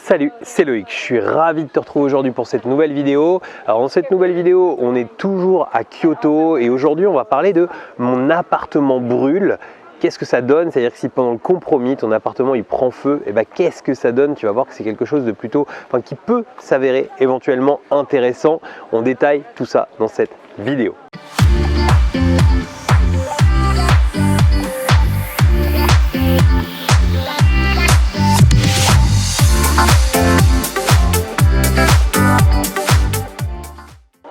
Salut, c'est Loïc, je suis ravi de te retrouver aujourd'hui pour cette nouvelle vidéo. Alors dans cette nouvelle vidéo, on est toujours à Kyoto et aujourd'hui on va parler de mon appartement brûle. Qu'est-ce que ça donne? C'est-à-dire que si pendant le compromis, ton appartement il prend feu, et ben qu'est-ce que ça donne? Tu vas voir que c'est quelque chose de plutôt, qui peut s'avérer éventuellement intéressant. On détaille tout ça dans cette vidéo.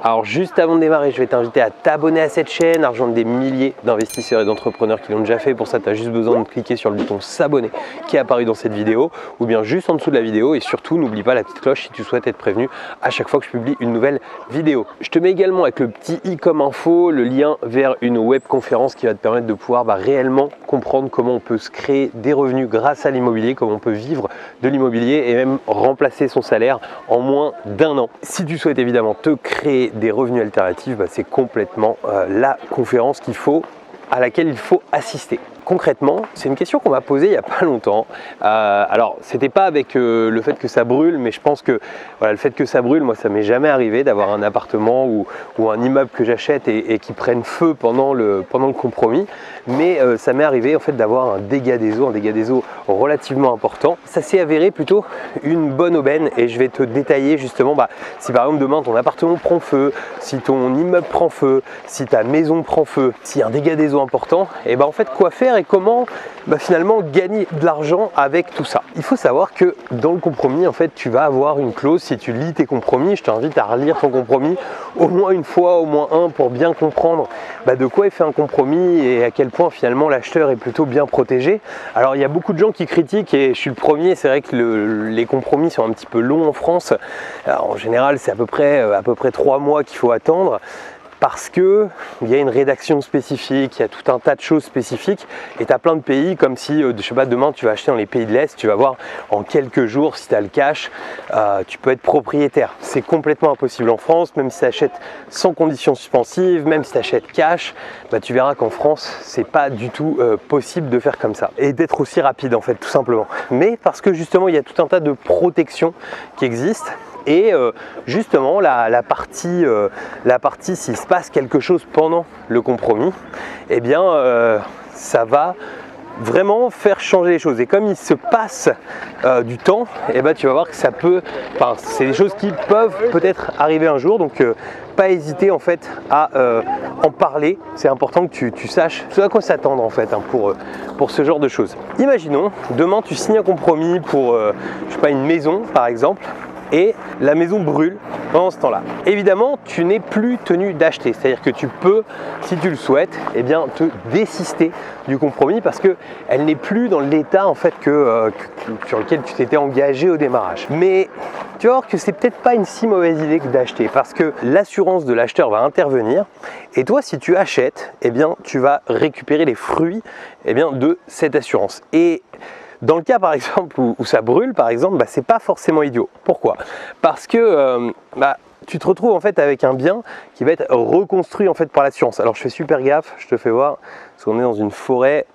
Alors juste avant de démarrer, je vais t'inviter à t'abonner à cette chaîne, à rejoindre des milliers d'investisseurs et d'entrepreneurs qui l'ont déjà fait. Pour ça, tu as juste besoin de cliquer sur le bouton s'abonner qui est apparu dans cette vidéo ou bien juste en dessous de la vidéo. Et surtout, n'oublie pas la petite cloche si tu souhaites être prévenu à chaque fois que je publie une nouvelle vidéo. Je te mets également avec le petit i comme info le lien vers une webconférence qui va te permettre de pouvoir réellement comprendre comment on peut se créer des revenus grâce à l'immobilier, comment on peut vivre de l'immobilier et même remplacer son salaire en moins d'un an. Si tu souhaites évidemment te créer des revenus alternatifs, c'est complètement la conférence à laquelle il faut assister. Concrètement, c'est une question qu'on m'a posée il n'y a pas longtemps. Alors, c'était pas avec le fait que ça brûle, mais je pense que le fait que ça brûle, moi, ça m'est jamais arrivé d'avoir un appartement ou un immeuble que j'achète et qui prenne feu pendant le compromis. Mais ça m'est arrivé en fait d'avoir un dégât des eaux relativement important. Ça s'est avéré plutôt une bonne aubaine et je vais te détailler justement si par exemple demain ton appartement prend feu, si ton immeuble prend feu, si ta maison prend feu, s'il y a un dégât des eaux important, et en fait quoi faire et comment finalement gagner de l'argent avec tout ça. Il faut savoir que dans le compromis, en fait, tu vas avoir une clause. Si tu lis tes compromis, je t'invite à relire ton compromis au moins une fois, au moins un, pour bien comprendre de quoi est fait un compromis et à quel point finalement l'acheteur est plutôt bien protégé. Alors il y a beaucoup de gens qui critiquent et je suis le premier, c'est vrai que les compromis sont un petit peu longs en France. Alors, en général, c'est à peu près 3 mois qu'il faut attendre. Parce qu'il y a une rédaction spécifique, il y a tout un tas de choses spécifiques et tu as plein de pays comme si, je sais pas, demain tu vas acheter dans les pays de l'Est, tu vas voir en quelques jours, si tu as le cash, tu peux être propriétaire. C'est complètement impossible en France, même si tu achètes sans conditions suspensives, même si tu achètes cash, tu verras qu'en France, c'est pas du tout possible de faire comme ça et d'être aussi rapide en fait, tout simplement. Mais parce que justement, il y a tout un tas de protections qui existent. Et justement la partie s'il se passe quelque chose pendant le compromis, ça va vraiment faire changer les choses. Et comme il se passe du temps, tu vas voir que c'est des choses qui peuvent peut-être arriver un jour. Donc pas hésiter en fait à en parler. C'est important que tu saches à quoi s'attendre en fait pour ce genre de choses. Imaginons demain tu signes un compromis pour une maison par exemple. Et la maison brûle pendant ce temps-là. Évidemment, tu n'es plus tenu d'acheter. C'est-à-dire que tu peux, si tu le souhaites, te désister du compromis parce qu'elle n'est plus dans l'état en fait sur lequel tu t'étais engagé au démarrage. Mais tu vas voir que c'est peut-être pas une si mauvaise idée que d'acheter parce que l'assurance de l'acheteur va intervenir et toi, si tu achètes, tu vas récupérer les fruits de cette assurance. Et dans le cas par exemple où ça brûle par exemple, c'est pas forcément idiot. Pourquoi? Parce que tu te retrouves en fait avec un bien qui va être reconstruit en fait par l'assurance. Alors je fais super gaffe, je te fais voir, parce qu'on est dans une forêt.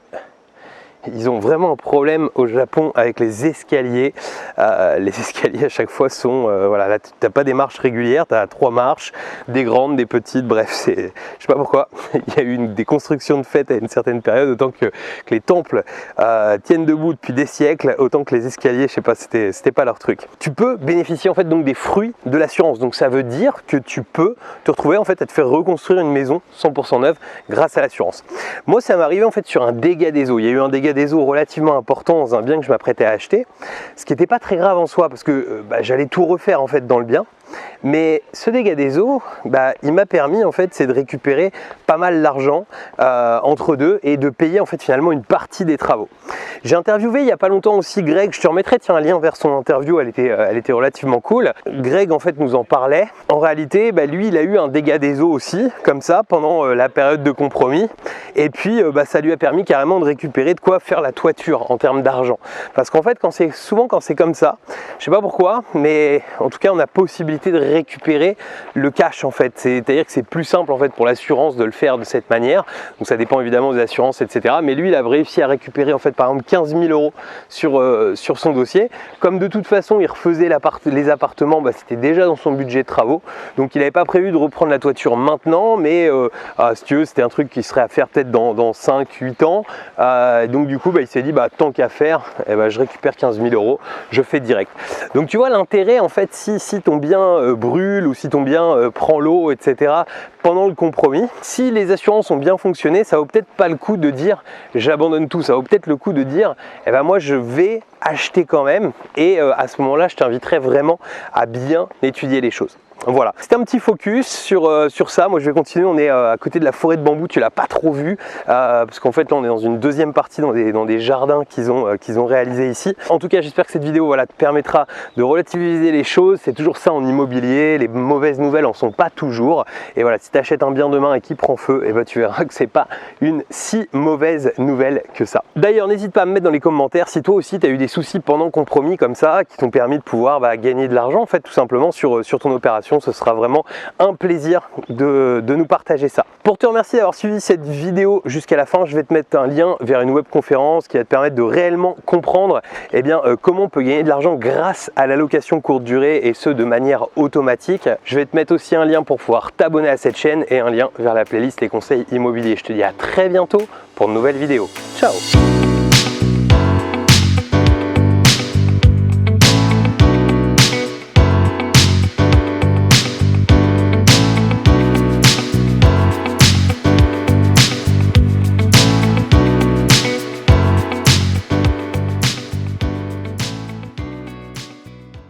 Ils ont vraiment un problème au Japon avec les escaliers. Les escaliers à chaque fois sont, là tu n'as pas des marches régulières, tu as 3 marches, des grandes, des petites, bref, je sais pas pourquoi. Il y a eu des constructions de fête à une certaine période, autant que les temples tiennent debout depuis des siècles, autant que les escaliers, je sais pas, c'était pas leur truc. Tu peux bénéficier en fait donc des fruits de l'assurance, donc ça veut dire que tu peux te retrouver en fait à te faire reconstruire une maison 100% neuve grâce à l'assurance. Moi ça m'est arrivé en fait sur un dégât des eaux. Il y a eu un dégât des eaux relativement important dans un bien que je m'apprêtais à acheter, ce qui n'était pas très grave en soi parce que j'allais tout refaire en fait dans le bien. Mais ce dégât des eaux, il m'a permis en fait, c'est de récupérer pas mal d'argent entre deux et de payer en fait finalement une partie des travaux. J'ai interviewé il n'y a pas longtemps aussi Greg, je te remettrai un lien vers son interview, elle était relativement cool. Greg en fait nous en parlait. En réalité, lui il a eu un dégât des eaux aussi, comme ça, pendant la période de compromis. Et puis ça lui a permis carrément de récupérer de quoi faire la toiture en termes d'argent. Parce qu'en fait quand c'est comme ça, je sais pas pourquoi, mais en tout cas on a possibilité possibilité de récupérer le cash en fait. C'est-à-dire que c'est plus simple en fait pour l'assurance de le faire de cette manière. Donc ça dépend évidemment des assurances, etc. Mais lui, il a réussi à récupérer en fait par exemple 15 000 € sur son dossier. Comme de toute façon, il refaisait les appartements, c'était déjà dans son budget de travaux. Donc il n'avait pas prévu de reprendre la toiture maintenant, mais si tu veux, c'était un truc qui serait à faire peut-être dans 5-8 ans. Donc du coup, il s'est dit, tant qu'à faire, je récupère 15 000 €, je fais direct. Donc tu vois l'intérêt en fait, si ton bien brûle ou si ton bien prend l'eau, etc. pendant le compromis, si les assurances ont bien fonctionné, ça vaut peut-être pas le coup de dire j'abandonne tout, ça vaut peut-être le coup de dire moi je vais acheter quand même, et à ce moment-là je t'inviterai vraiment à bien étudier les choses. Voilà, c'était un petit focus sur ça. Moi je vais continuer, on est à côté de la forêt de bambou, tu l'as pas trop vu parce qu'en fait là on est dans une deuxième partie dans des jardins qu'ils ont réalisés ici. En tout cas j'espère que cette vidéo te permettra de relativiser les choses. C'est toujours ça en immobilier, les mauvaises nouvelles en sont pas toujours, et voilà, si tu achètes un bien demain et qui prend feu, tu verras que c'est pas une si mauvaise nouvelle que ça. D'ailleurs n'hésite pas à me mettre dans les commentaires si toi aussi tu as eu des soucis pendant le compromis comme ça qui t'ont permis de pouvoir gagner de l'argent en fait tout simplement sur ton opération. Ce sera vraiment un plaisir de nous partager ça. Pour te remercier d'avoir suivi cette vidéo jusqu'à la fin, je vais te mettre un lien vers une webconférence qui va te permettre de réellement comprendre comment on peut gagner de l'argent grâce à la location courte durée, et ce de manière automatique. Je vais te mettre aussi un lien pour pouvoir t'abonner à cette chaîne et un lien vers la playlist Les conseils immobiliers. Je te dis à très bientôt pour de nouvelles vidéos. Ciao!